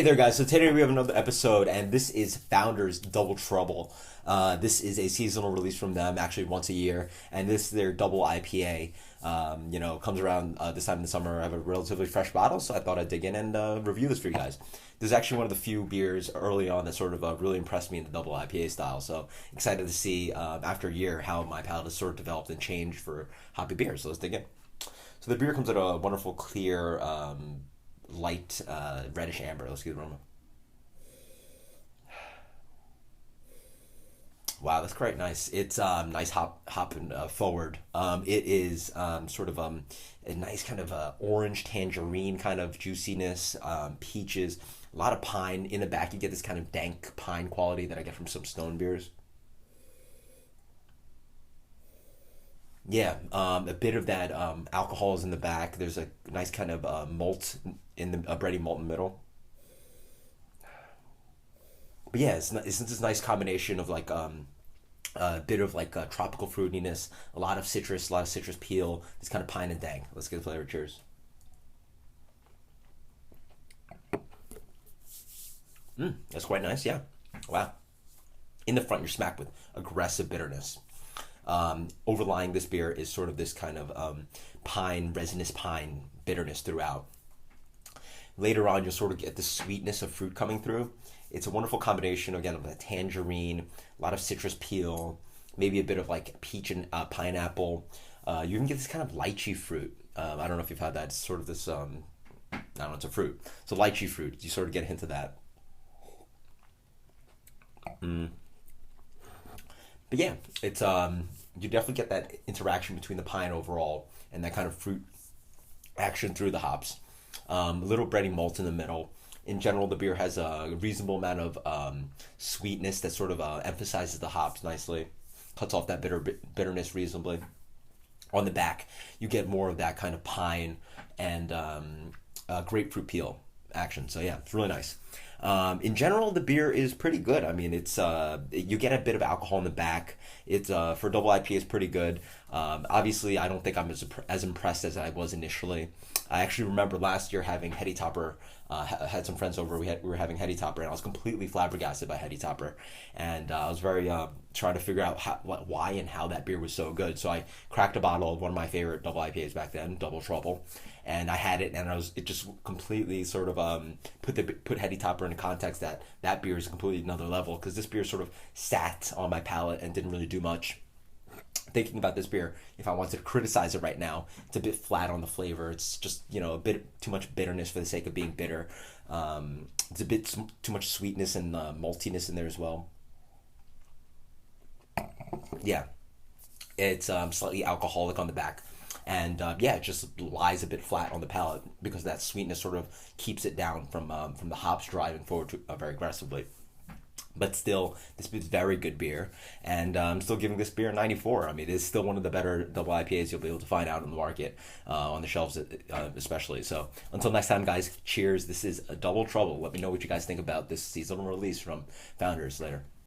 Hey there, guys. So today we have another episode, and this is Founders Double Trouble. This is a seasonal release from them, actually once a year, and this is their double IPA. Comes around this time in the summer. I have a relatively fresh bottle, so I thought I'd dig in and review this for you guys. This is actually one of the few beers early on that sort of really impressed me in the double IPA style. So excited to see after a year how my palate has sort of developed and changed for hoppy beers. So let's dig in. So the beer comes in a wonderful, clear, light reddish amber. Let's get the aroma. Wow, that's quite nice. It's nice hopping forward. It is sort of a nice kind of orange tangerine kind of juiciness, peaches, a lot of pine in the back. You get this kind of dank pine quality that I get from some stone beers. Yeah, a bit of that alcohol is in the back. There's a nice kind of malt in the bready malt in the middle. But yeah, it's this nice combination of like a bit of like tropical fruitiness, a lot of citrus peel, this kind of pine and dank. Let's get the flavor. Cheers. That's quite nice. Yeah. Wow. In the front, you're smacked with aggressive bitterness. Overlying this beer is sort of this kind of pine, resinous pine bitterness throughout. Later on, you'll sort of get the sweetness of fruit coming through. It's a wonderful combination, again, of a tangerine, a lot of citrus peel, maybe a bit of like peach and pineapple. You can get this kind of lychee fruit. I don't know if you've had that. It's sort of this, I don't know, it's a fruit. So lychee fruit, you sort of get a hint of that. But yeah, it's you definitely get that interaction between the pine overall and that kind of fruit action through the hops. A little bready malt in the middle. In general, the beer has a reasonable amount of sweetness that sort of emphasizes the hops nicely, cuts off that bitterness reasonably. On the back, you get more of that kind of pine and grapefruit peel action. So yeah, it's really nice. In general, the beer is pretty good. I mean, it's you get a bit of alcohol in the back. It's for double IPA, it's pretty good. Obviously, I don't think I'm as impressed as I was initially. I actually remember last year having Heady Topper. Had some friends over. We were having Heady Topper, and I was completely flabbergasted by Heady Topper, and I was very trying to figure out why and how that beer was so good. So I cracked a bottle of one of my favorite double IPAs back then, Double Trouble, and I had it, and it just completely sort of put Heady Topper into context that that beer is completely another level because this beer sort of sat on my palate and didn't really do much. Thinking about this beer, if I wanted to criticize it right now, it's a bit flat on the flavor. It's just, a bit too much bitterness for the sake of being bitter. It's a bit too much sweetness and maltiness in there as well. Yeah, it's slightly alcoholic on the back. And yeah, it just lies a bit flat on the palate because that sweetness sort of keeps it down from the hops driving forward very aggressively. But still, this is very good beer, and I'm still giving this beer a 94. I mean, it's still one of the better double IPAs you'll be able to find out in the market, on the shelves especially. So until next time, guys, cheers. This is a Double Trouble. Let me know what you guys think about this seasonal release from Founders later.